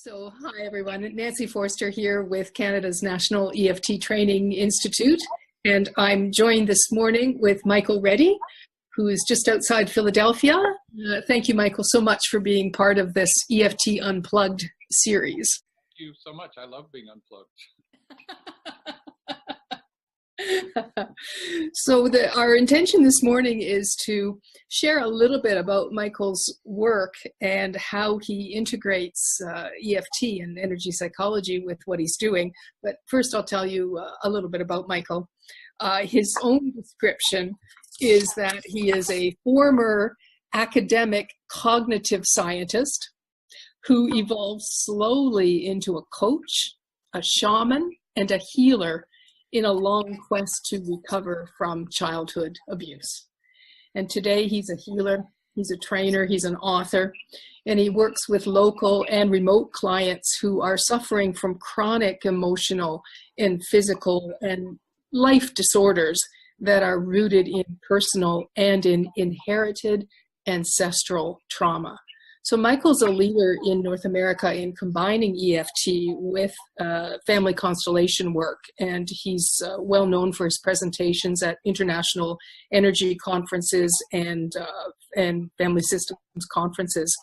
So, hi everyone, Nancy Forrester here with Canada's National EFT Training Institute, and I'm joined this morning with Michael Reddy, who is just outside Philadelphia. Thank you, Michael, so much for being part of this EFT Unplugged series. Thank you so much. I love being unplugged. So our intention this morning is to share a little bit about Michael's work and how he integrates EFT and energy psychology with what he's doing. But first I'll tell you a little bit about Michael. His own description is that he is a former academic cognitive scientist who evolved slowly into a coach, a shaman, and a healer in a long quest to recover from childhood abuse. And today he's a healer, he's a trainer, he's an author, and he works with local and remote clients who are suffering from chronic emotional and physical and life disorders that are rooted in personal and in inherited ancestral trauma. So Michael's a leader in North America in combining EFT with family constellation work, and he's well known for his presentations at international energy conferences and family systems conferences.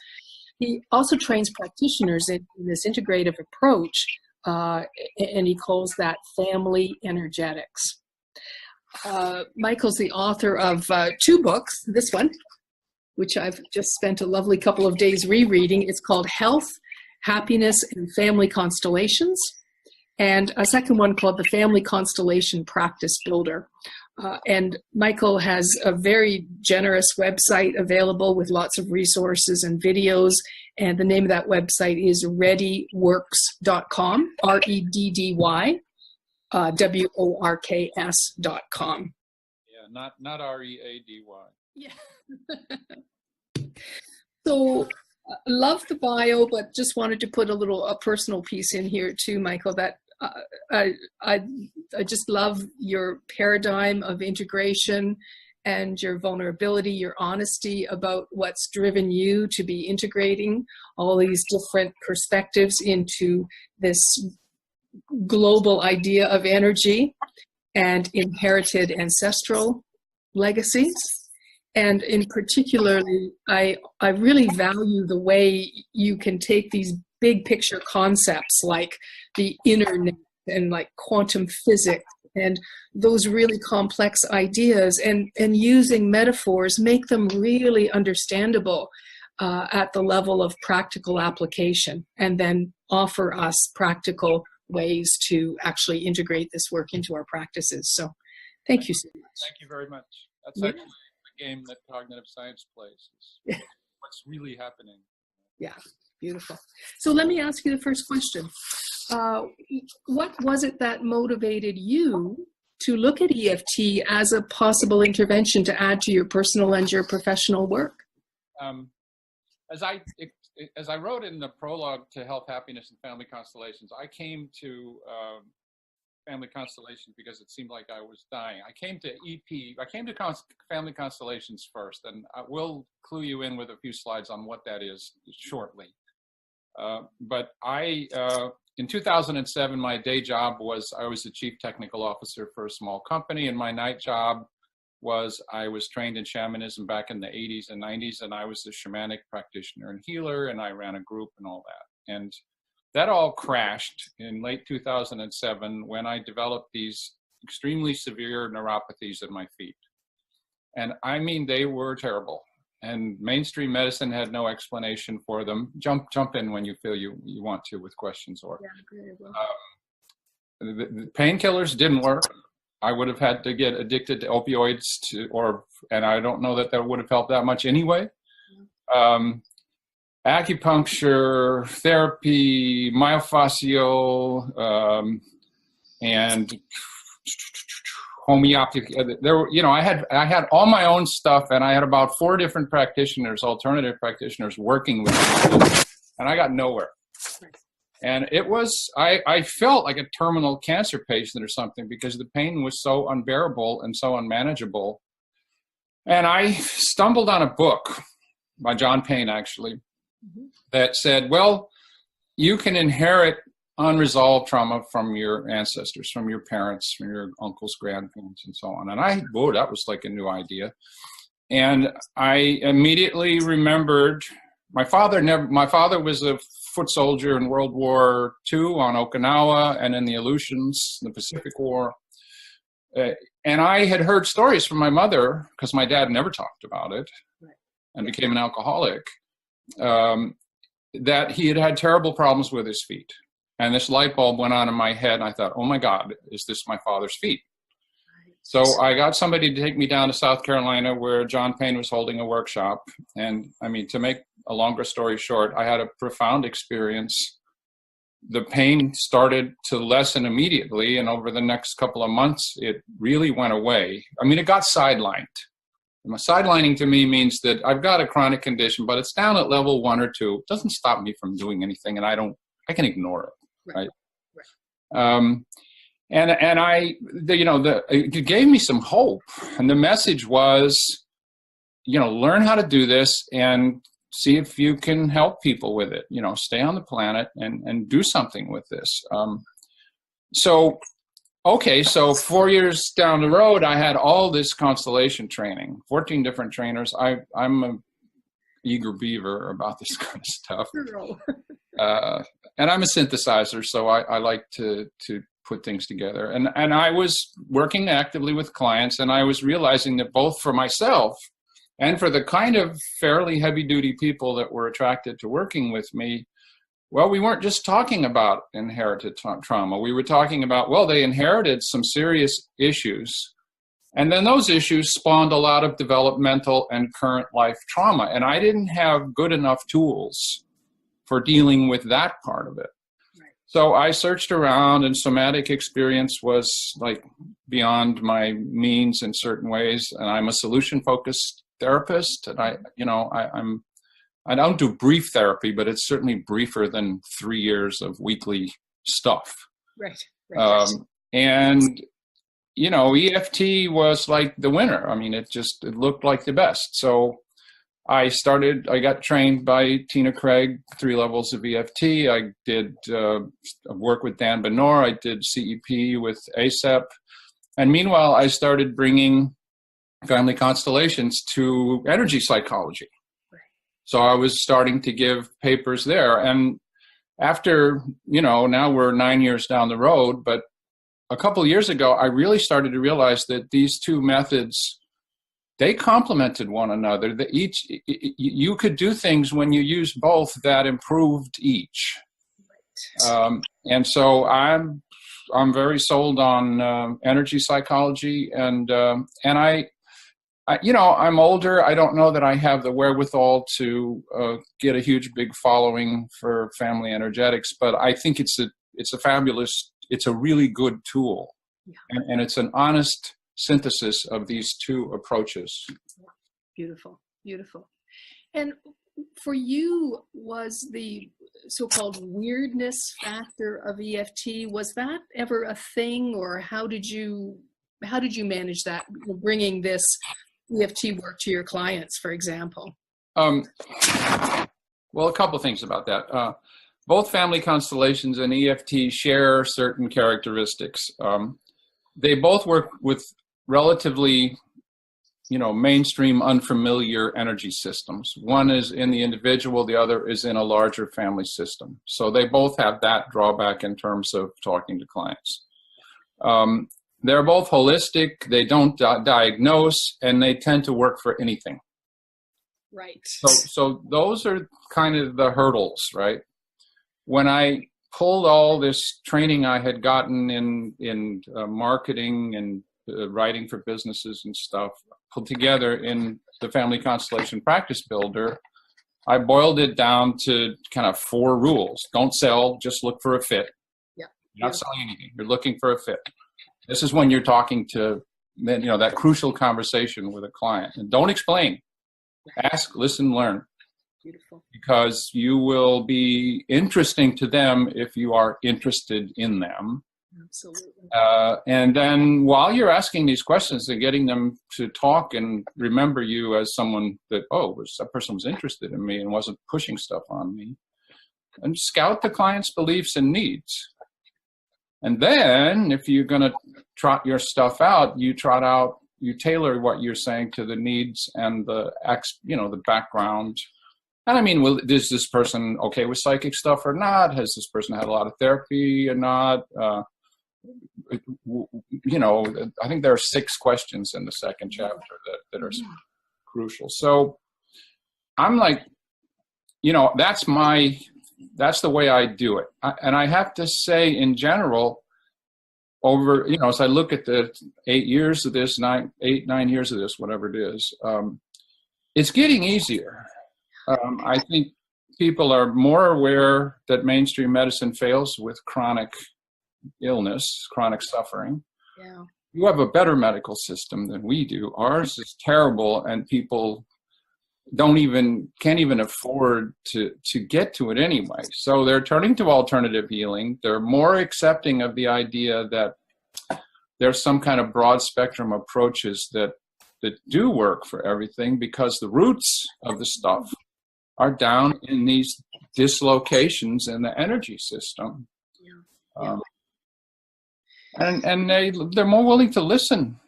He also trains practitioners in this integrative approach, and he calls that family energetics. Michael's the author of two books, this one, which I've just spent a lovely couple of days rereading. It's called Health, Happiness, and Family Constellations, and a second one called The Family Constellation Practice Builder. And Michael has a very generous website available with lots of resources and videos, and the name of that website is reddyworks.com, REDDY, WORKS.com. Yeah, not READY. Yeah. So love the bio, but just wanted to put a personal piece in here too, Michael, that I just love your paradigm of integration and your vulnerability, your honesty about what's driven you to be integrating all these different perspectives into this global idea of energy and inherited ancestral legacies. And in particularly, I really value the way you can take these big picture concepts like the internet and like quantum physics and those really complex ideas and using metaphors, make them really understandable at the level of practical application, and then offer us practical ways to actually integrate this work into our practices. So thank you so much. Thank you very much. That's Yeah. actually game that cognitive science plays. What's really happening. Yeah, beautiful. So let me ask you the first question. What was it that motivated you to look at EFT as a possible intervention to add to your personal and your professional work? As I wrote in the prologue to Health, Happiness, and Family Constellations, I came to Family Constellations because it seemed like I was dying. I came to Family Constellations first, and I will clue you in with a few slides on what that is shortly. But in 2007, my day job was I was the chief technical officer for a small company, and my night job was I was trained in shamanism back in the 80s and 90s, and I was a shamanic practitioner and healer, and I ran a group and all that. And that all crashed in late 2007 when I developed these extremely severe neuropathies in my feet. And I mean, they were terrible. And mainstream medicine had no explanation for them. Jump in when you feel you want to with questions. Or the painkillers didn't work. I would have had to get addicted to opioids and I don't know that would have helped that much anyway. Acupuncture, therapy, myofascial, and homeopathy. I had all my own stuff, and I had about 4 different practitioners, alternative practitioners, working with me, and I got nowhere. And it was, I felt like a terminal cancer patient or something because the pain was so unbearable and so unmanageable. And I stumbled on a book by John Payne, actually, that said, well, you can inherit unresolved trauma from your ancestors, from your parents, from your uncles, grandparents, and so on. And that was like a new idea. And I immediately remembered my father was a foot soldier in World War II on Okinawa and in the Aleutians, the Pacific War. And I had heard stories from my mother, because my dad never talked about it and became an alcoholic, that he had had terrible problems with his feet. And this light bulb went on in my head, and I thought, oh my God, is this my father's feet? So I got somebody to take me down to South Carolina, where John Payne was holding a workshop. And I mean, to make a longer story short, I had a profound experience. The pain started to lessen immediately, and over the next couple of months, it really went away. I mean, it got sidelined. Sidelining to me means that I've got a chronic condition, but it's down at level 1 or 2. It doesn't stop me from doing anything, and I can ignore it, right? It gave me some hope, and the message was, learn how to do this and see if you can help people with it. Stay on the planet and do something with this. So 4 years down the road, I had all this constellation training, 14 different trainers. I'm an eager beaver about this kind of stuff. And I'm a synthesizer, so I like to put things together. And I was working actively with clients, and I was realizing that both for myself and for the kind of fairly heavy-duty people that were attracted to working with me, well, we weren't just talking about inherited trauma. We were talking about, well, they inherited some serious issues, and then those issues spawned a lot of developmental and current life trauma. And I didn't have good enough tools for dealing with that part of it. So I searched around, and somatic experience was like beyond my means in certain ways. And I'm a solution-focused therapist, and I don't do brief therapy, but it's certainly briefer than 3 years of weekly stuff. And EFT was like the winner. I mean, it looked like the best. So I got trained by Tina Craig, 3 levels of EFT. I did work with Dan Benor. I did CEP with ASEP. And meanwhile, I started bringing Family Constellations to energy psychology. So I was starting to give papers there. And after, now we're 9 years down the road, but a couple of years ago, I really started to realize that these two methods, they complemented one another. You could do things when you use both that improved each. And so I'm very sold on energy psychology, and I'm older. I don't know that I have the wherewithal to get a huge, big following for family energetics, but I think it's a really good tool, and it's an honest synthesis of these two approaches. Beautiful. And for you, was the so-called weirdness factor of EFT, was that ever a thing, or how did you manage that, bringing this EFT work to your clients, for example? Well, a couple things about that. Both Family Constellations and EFT share certain characteristics. They both work with relatively, mainstream, unfamiliar energy systems. One is in the individual, the other is in a larger family system. So they both have that drawback in terms of talking to clients. They're both holistic, they don't diagnose, and they tend to work for anything. Right. So those are kind of the hurdles, right? When I pulled all this training I had gotten in marketing and writing for businesses and stuff, put together in the Family Constellation Practice Builder, I boiled it down to kind of 4 rules. Don't sell, just look for a fit. Yeah. You're not selling anything, you're looking for a fit. This is when you're talking to, that crucial conversation with a client. And don't explain. Ask, listen, learn. Beautiful. Because you will be interesting to them if you are interested in them. Absolutely. And then while you're asking these questions and getting them to talk and remember you as someone that, that person was interested in me and wasn't pushing stuff on me, and scout the client's beliefs and needs. And then if you're going to trot your stuff out, you tailor what you're saying to the needs and the background. And I mean, is this person okay with psychic stuff or not? Has this person had a lot of therapy or not? I think there are 6 questions in the second chapter that are crucial. So I'm like, that's the way I do it. And I have to say, in general, as I look at the 8 years of this, 9 years of this, whatever it is, it's getting easier. I think people are more aware that mainstream medicine fails with chronic illness, chronic suffering. Yeah. You have a better medical system than we do. Ours is terrible, and people can't even afford to get to it anyway. So they're turning to alternative healing. They're more accepting of the idea that there's some kind of broad spectrum approaches that do work for everything, because the roots of the stuff are down in these dislocations in the energy system. Yeah. And they're more willing to listen.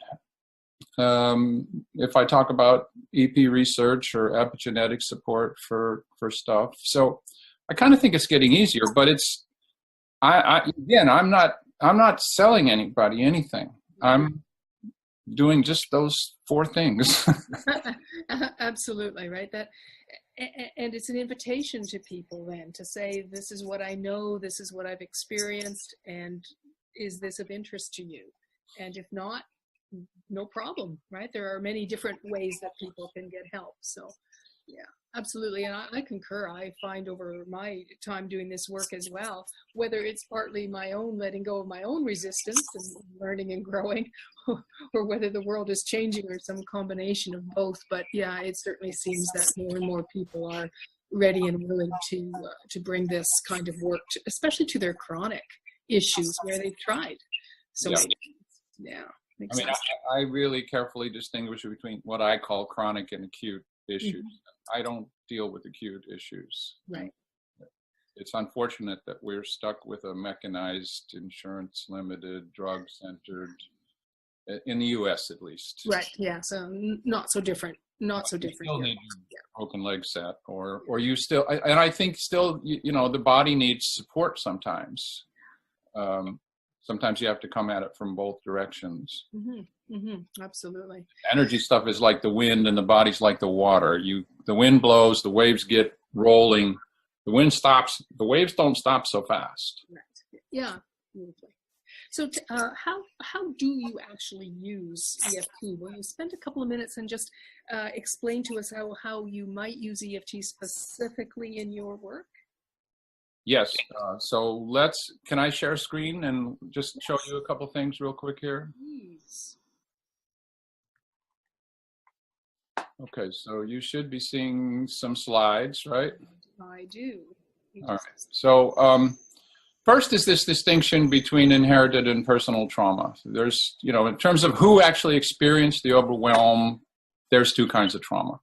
If I talk about EP research or epigenetic support for stuff. So I kind of think it's getting easier, but I'm not selling anybody anything. I'm doing just those 4 things. Absolutely, right? And it's an invitation to people then to say, this is what I know, this is what I've experienced, and is this of interest to you? And if not, no problem, right? There are many different ways that people can get help. So yeah, absolutely. And I concur. I find over my time doing this work as well, whether it's partly my own letting go of my own resistance and learning and growing, or whether the world is changing, or some combination of both. But yeah, it certainly seems that more and more people are ready and willing to bring this kind of work, especially to their chronic issues where they've tried. So yeah. I mean, I really carefully distinguish between what I call chronic and acute issues. Mm-hmm. I don't deal with acute issues. Right. It's unfortunate that we're stuck with a mechanized, insurance limited, drug centered, in the US at least. Right. Yeah. So not so different. Not so different. You still need broken leg set, or you still, and I think still, the body needs support sometimes. Sometimes you have to come at it from both directions. Mm-hmm. Mm-hmm. Absolutely. Energy stuff is like the wind, and the body's like the water. The wind blows, the waves get rolling. The wind stops. The waves don't stop so fast. Right. Yeah. Beautifully. So how do you actually use EFT? Will you spend a couple of minutes and just explain to us how you might use EFT specifically in your work? Yes. So can I share a screen and just show you a couple things real quick here? Please. Okay, so you should be seeing some slides, right? I do. All right. So first is this distinction between inherited and personal trauma. There's, in terms of who actually experienced the overwhelm, there's 2 kinds of trauma.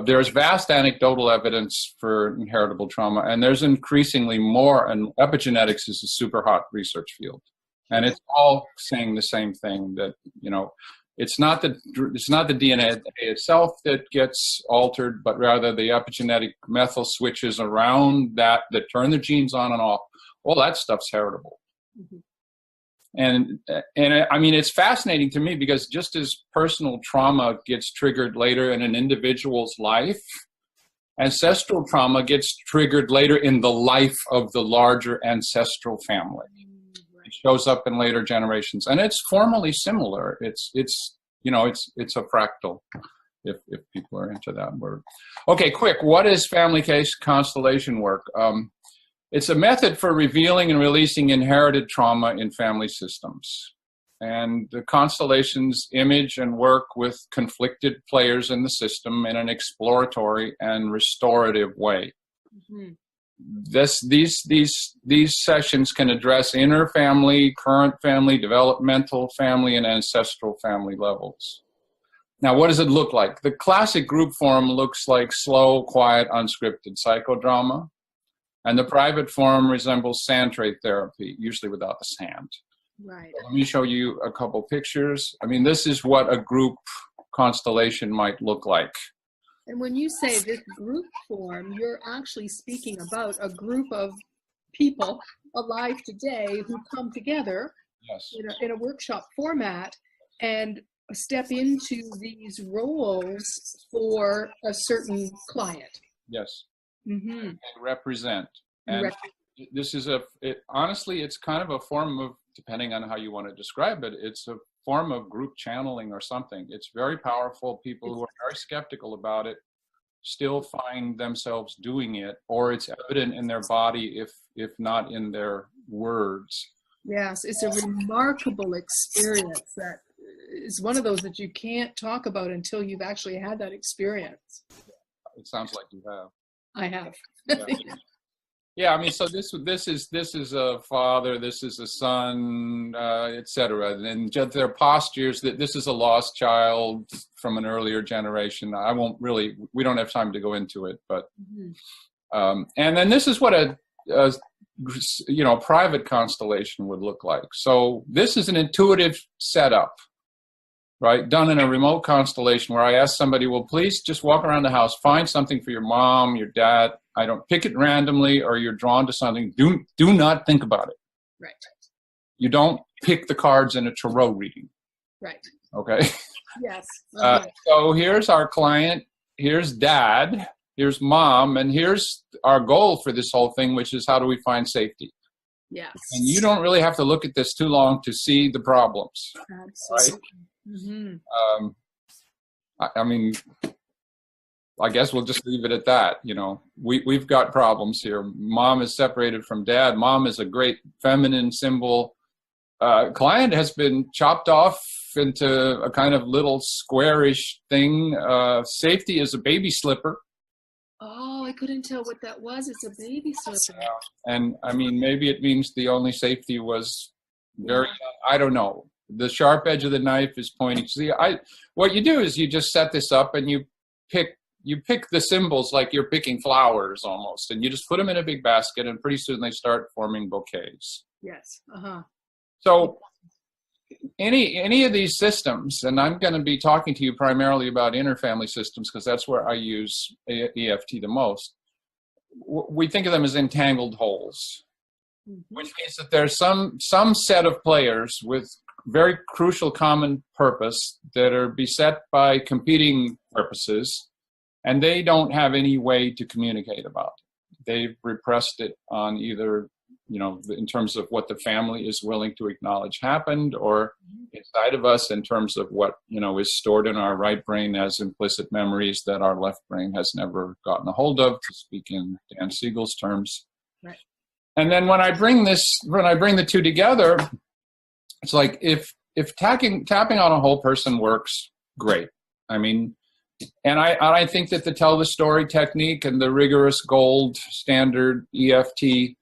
There's vast anecdotal evidence for inheritable trauma, and there's increasingly more, and epigenetics is a super hot research field. And it's all saying the same thing, that, it's not the DNA itself that gets altered, but rather the epigenetic methyl switches around that turn the genes on and off. All that stuff's heritable. Mm-hmm. And I mean, it's fascinating to me, because just as personal trauma gets triggered later in an individual's life, ancestral trauma gets triggered later in the life of the larger ancestral family. It shows up in later generations, and it's formally similar. It's a fractal, if people are into that word. Okay, quick. What is family constellation work? It's a method for revealing and releasing inherited trauma in family systems. And the constellations image and work with conflicted players in the system in an exploratory and restorative way. Mm-hmm. These sessions can address inner family, current family, developmental family, and ancestral family levels. Now, what does it look like? The classic group form looks like slow, quiet, unscripted psychodrama. And the private form resembles sand tray therapy, usually without the sand. Right. Let me show you a couple pictures. I mean, this is what a group constellation might look like. And when you say this group form, you're actually speaking about a group of people alive today who come together Yes. in a workshop format and step into these roles for a certain client. Yes. Mm-hmm. And represent. And this is honestly, it's kind of a form of, depending on how you want to describe it, it's a form of group channeling or something. It's very powerful. People who are very skeptical about it still find themselves doing it, or it's evident in their body, if not in their words. Yes, it's a remarkable experience that is one of those that you can't talk about until you've actually had that experience. It sounds like you have. I have. Yeah. Yeah, I mean, so this is a father, this is a son, etc. And just their postures, that this is a lost child from an earlier generation. We don't have time to go into it, but and then this is what a private constellation would look like. So this is an intuitive setup, right? Done in a remote constellation where I ask somebody, well, please just walk around the house, find something for your mom, your dad. I don't pick it randomly, or you're drawn to something. Do not think about it. Right. You don't pick the cards in a tarot reading. Right. Okay. Yes. So here's our client. Here's dad. Here's mom. And here's our goal for this whole thing, which is how do we find safety? Yes. And you don't really have to look at this too long to see the problems. Absolutely. Right? Mm-hmm. I mean, I guess we'll just leave it at that. We've got problems here. Mom is separated from dad. Mom is a great feminine symbol. Client has been chopped off into a kind of little squarish thing. Safety is a baby slipper. Oh, I couldn't tell what that was. It's a baby slipper. And I mean, maybe it means the only safety was very, I don't know. The sharp edge of the knife is pointing. See, what you do is you just set this up and you pick the symbols like you're picking flowers almost, and you just put them in a big basket, and pretty soon they start forming bouquets. Yes. So any of these systems, and I'm going to be talking to you primarily about interfamily systems because that's where I use EFT the most. We think of them as entangled holes, which means that there's some set of players with very crucial common purpose that are beset by competing purposes, and they don't have any way to communicate about it. They've repressed it on either, in terms of what the family is willing to acknowledge happened, or inside of us in terms of what, is stored in our right brain as implicit memories that our left brain has never gotten a hold of, to speak in Dan Siegel's terms. Right. And then when I bring the two together, it's like if tapping on a whole person works, great. I mean, and I think that the tell the story technique and the rigorous gold standard EFT,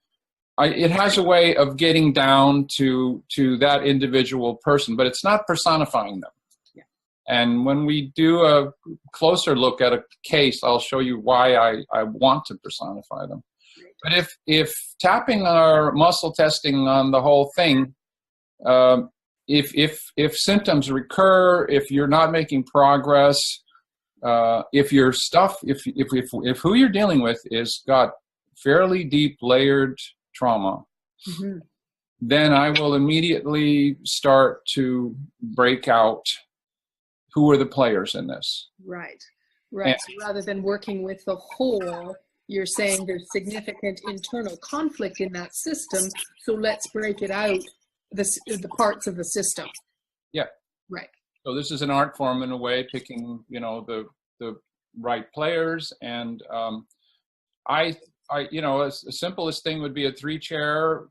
it has a way of getting down to that individual person, but it's not personifying them. Yeah. And when we do a closer look at a case, I'll show you why I want to personify them. But if tapping our muscle testing on the whole thing, if symptoms recur, if you're not making progress, if who you're dealing with is got fairly deep layered trauma, then I will immediately start to break out who are the players in this. Right. So rather than working with the whole, you're saying there's significant internal conflict in that system, so let's break it out, the parts of the system. Yeah. Right. So this is an art form in a way, picking, the right players. And a simplest thing would be a 3-chair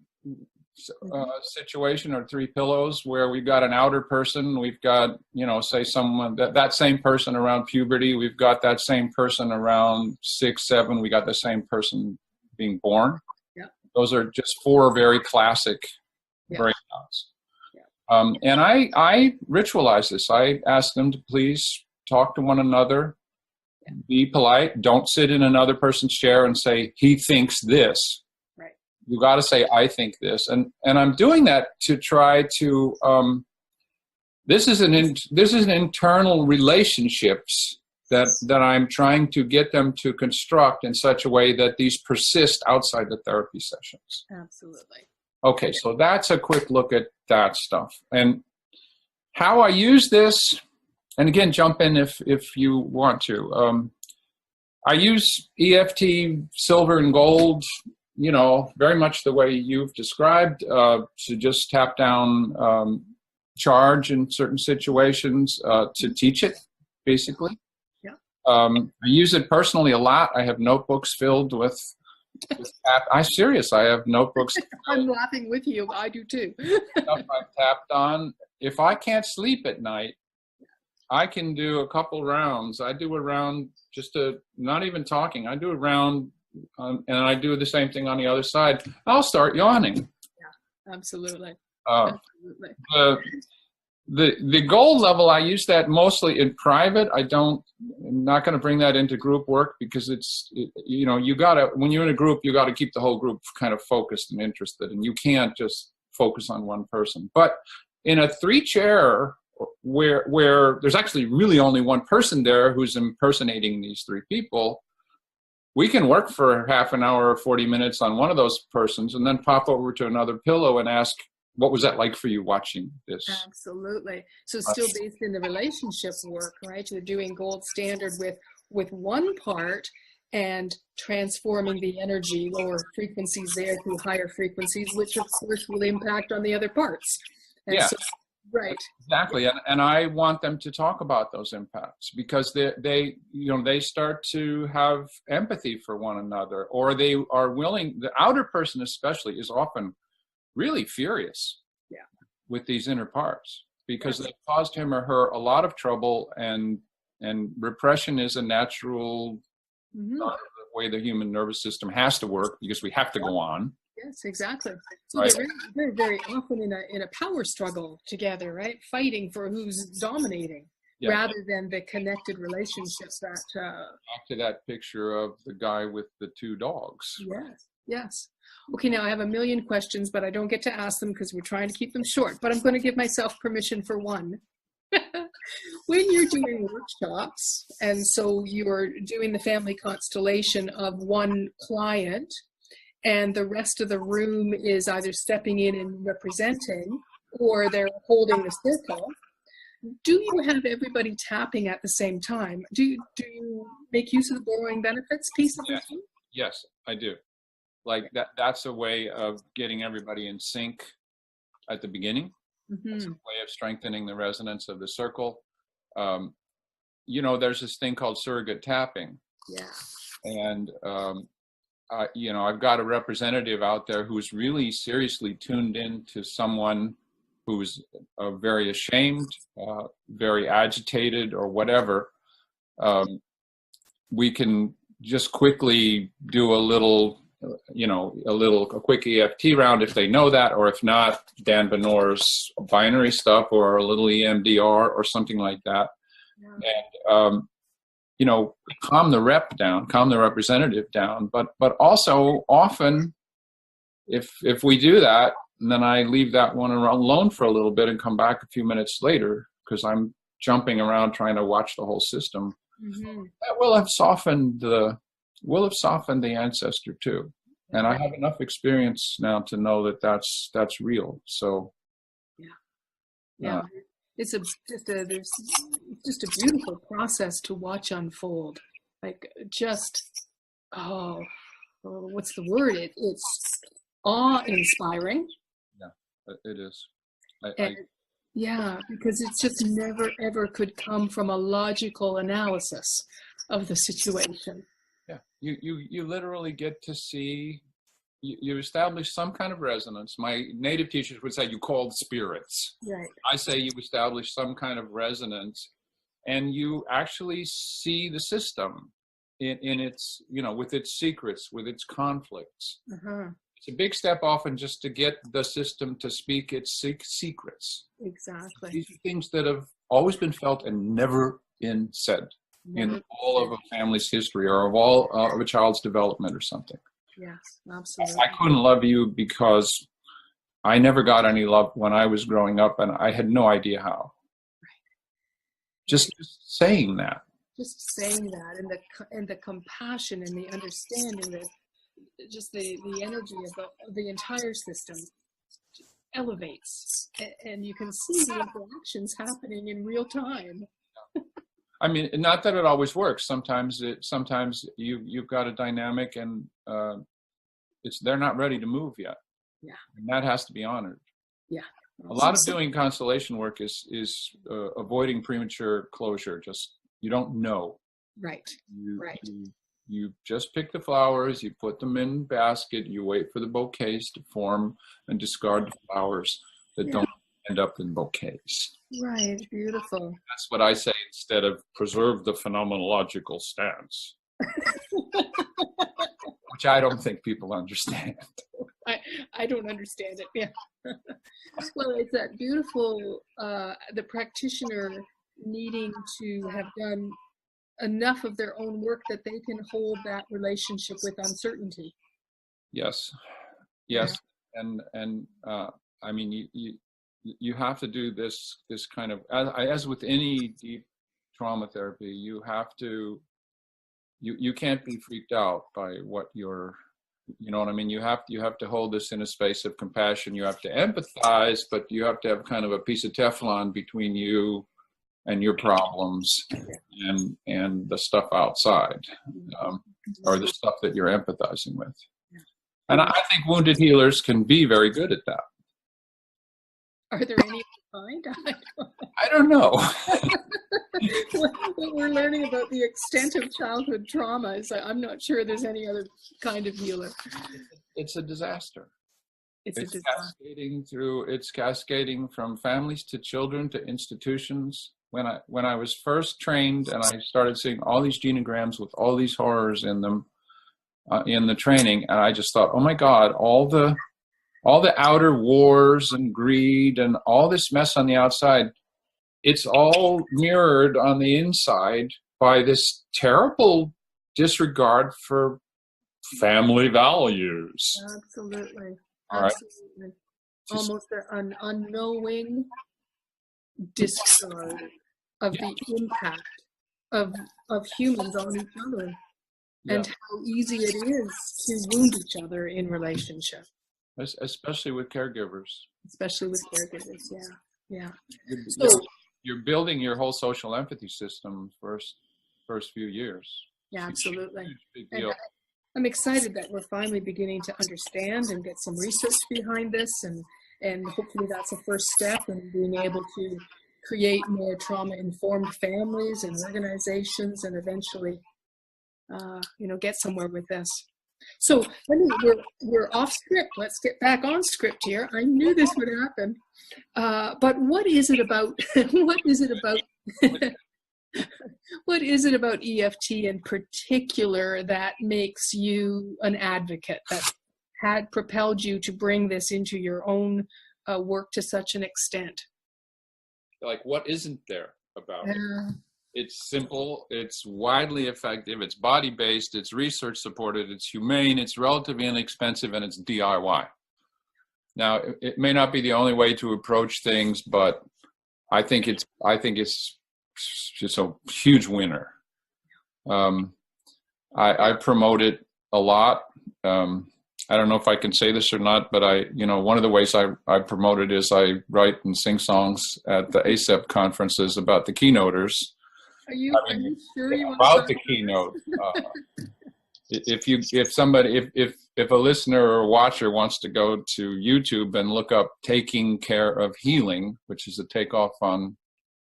situation, or 3 pillows, where we've got an outer person, we've got, say someone, that same person around puberty, we've got that same person around 6, 7, we got the same person being born. Yeah. Those are just 4 very classic breakdowns. And I ritualize this. I ask them to please talk to one another Be polite. Don't sit in another person's chair and say, he thinks this. Right. You got to say, I think this. And I'm doing that to try to, this is an internal relationships that I'm trying to get them to construct in such a way that these persist outside the therapy sessions. Absolutely. Okay, so that's a quick look at that stuff. And how I use this, and again, jump in if you want to. I use EFT Silver and Gold, very much the way you've described, to just tap down charge in certain situations, to teach it, basically. Yeah. I use it personally a lot. I have notebooks filled with I'm serious. I have notebooks. I'm laughing with you. I do too. Stuff I've tapped on. If I can't sleep at night, I can do a couple rounds. I do a round not even talking. I do a round, and I do the same thing on the other side. I'll start yawning. Yeah, absolutely. Absolutely. The gold level, I use that mostly in private. I'm not going to bring that into group work because you gotta, when you're in a group, you got to keep the whole group kind of focused and interested, and you can't just focus on one person. But in a 3-chair where there's actually really only one person there who's impersonating these 3 people, we can work for half an hour or 40 minutes on one of those persons and then pop over to another pillow and ask, what was that like for you watching this? Absolutely. So still based in the relationship work, right? You're doing gold standard with one part and transforming the energy, lower frequencies there through higher frequencies, which of course will impact on the other parts. And yeah. So, right. Exactly. And I want them to talk about those impacts because they start to have empathy for one another, or they are willing, the outer person especially is often really furious with these inner parts because they caused him or her a lot of trouble, and repression is a natural way the human nervous system has to work because we have to go on. Yes, exactly. So right. They're very, very often in a power struggle together, right? Fighting for who's dominating rather than the connected relationships that back to that picture of the guy with the 2 dogs. Yes. Okay, now I have a million questions, but I don't get to ask them because we're trying to keep them short, but I'm going to give myself permission for one. When you're doing workshops, and so you're doing the family constellation of one client, and the rest of the room is either stepping in and representing, or they're holding the circle, do you have everybody tapping at the same time? Do you make use of the borrowing benefits piece of it? Yes, I do. Like that's a way of getting everybody in sync at the beginning. It's a way of strengthening the resonance of the circle. There's this thing called surrogate tapping. Yeah. And, I've got a representative out there who's really seriously tuned in to someone who's very ashamed, very agitated or whatever. We can just quickly do a quick EFT round if they know that, or if not, Dan Benor's binary stuff or a little EMDR or something like that. And, calm the rep down, calm the representative down. But also often if we do that, and then I leave that one alone for a little bit and come back a few minutes later because I'm jumping around trying to watch the whole system, that will have softened the ancestor too. And I have enough experience now to know that that's real. So it's just a beautiful process to watch unfold. Like what's the word? It's awe-inspiring. Yeah, it is. Because it's just never ever could come from a logical analysis of the situation. Yeah, you literally get to see, you establish some kind of resonance. My native teachers would say you called spirits. Right. I say you establish some kind of resonance, and you actually see the system in its, with its secrets, with its conflicts. It's a big step often just to get the system to speak its secrets. Exactly. These are things that have always been felt and never been said. in all of a family's history, or of all of a child's development or something. Yes, absolutely. I couldn't love you because I never got any love when I was growing up, and I had no idea how. Just saying that. Just saying that, and the compassion and the understanding that just the energy of the entire system elevates, and you can see the interactions happening in real time. I mean, not that it always works. Sometimes you've got a dynamic, and they're not ready to move yet. Yeah, and that has to be honored. Yeah, a lot of doing constellation work is avoiding premature closure. Just you don't know. Right. You just pick the flowers, you put them in basket, you wait for the bouquets to form, and discard the flowers that don't end up in bouquets. Right, beautiful. That's what I say instead of preserve the phenomenological stance, which I don't think people understand. I don't understand it, yeah. Well, it's that beautiful, the practitioner needing to have done enough of their own work that they can hold that relationship with uncertainty. Yes. And I mean, you have to do this kind of, as with any deep trauma therapy, you have to, you can't be freaked out by what you're, you know what I mean? You have to hold this in a space of compassion. You have to empathize, but you have to have kind of a piece of Teflon between you and your problems and the stuff outside, or the stuff that you're empathizing with. And I think wounded healers can be very good at that. Are there any kind? I don't know. What we're learning about the extent of childhood trauma is I'm not sure there's any other kind of healer. It's a disaster. It's cascading from families to children to institutions. When I was first trained and I started seeing all these genograms with all these horrors in them in the training, and I just thought, oh my God, all the outer wars and greed and all this mess on the outside, it's all mirrored on the inside by this terrible disregard for family values. Absolutely. All right. Absolutely. Almost an unknowing disregard of the impact of humans on each other, and how easy it is to wound each other in relationship. Especially with caregivers. Yeah. You're building your whole social empathy system first few years. Yeah, absolutely. Big deal. I'm excited that we're finally beginning to understand and get some research behind this, and hopefully that's a first step in being able to create more trauma-informed families and organizations, and eventually, get somewhere with this. So we're off script. Let's get back on script here. I knew this would happen. But what is it about? What is it about EFT in particular that makes you an advocate, that had propelled you to bring this into your own work to such an extent? Like, what isn't there about it? It's simple, it's widely effective, it's body-based, it's research-supported, it's humane, it's relatively inexpensive, and it's DIY. Now, it may not be the only way to approach things, but I think it's just a huge winner. I promote it a lot. I don't know if I can say this or not, but one of the ways I promote it is I write and sing songs at the ACEP conferences about the keynoters. Are you sure you want about the keynote? If a listener or a watcher wants to go to YouTube and look up "Taking Care of Healing," which is a takeoff on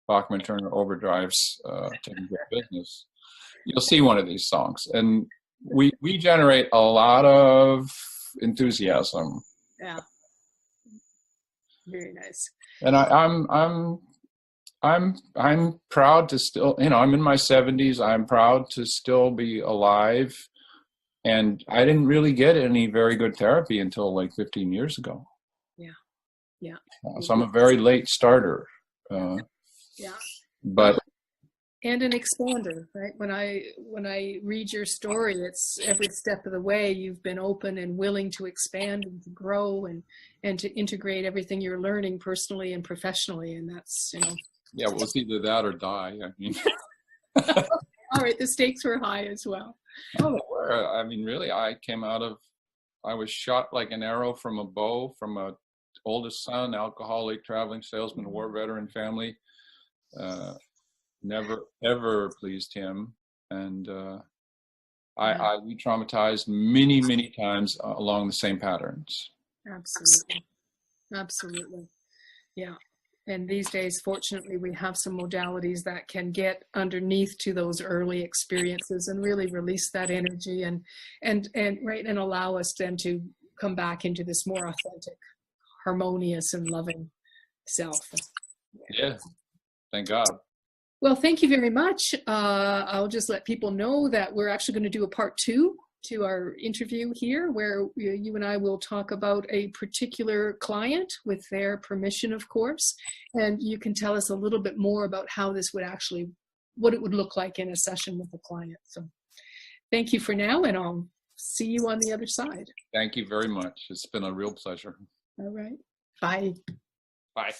Bachman Turner Overdrive's "Taking Care of Business," you'll see one of these songs, and we generate a lot of enthusiasm. Yeah, very nice. And I'm proud to still, I'm in my 70s. I'm proud to still be alive. And I didn't really get any very good therapy until like 15 years ago. Yeah. So I'm a very late starter. But and an expander, right? When I read your story, it's every step of the way you've been open and willing to expand and to grow and to integrate everything you're learning personally and professionally. And that's, Yeah, well, it's either that or die. I mean, all right, the stakes were high as well. no, they were. I mean, really, I was shot like an arrow from a bow from a oldest son, alcoholic, traveling salesman, war veteran family. Never ever pleased him, and I re-traumatized many times along the same patterns. Absolutely, yeah. And these days, fortunately, we have some modalities that can get underneath to those early experiences and really release that energy and allow us then to come back into this more authentic, harmonious, and loving self. Yeah, thank God. Well, thank you very much. I'll just let people know that we're actually going to do a part 2 to our interview here, where you and I will talk about a particular client with their permission, of course, and you can tell us a little bit more about how this would actually, what it would look like in a session with a client. So thank you for now, and I'll see you on the other side. Thank you very much. It's been a real pleasure. All right. Bye. Bye.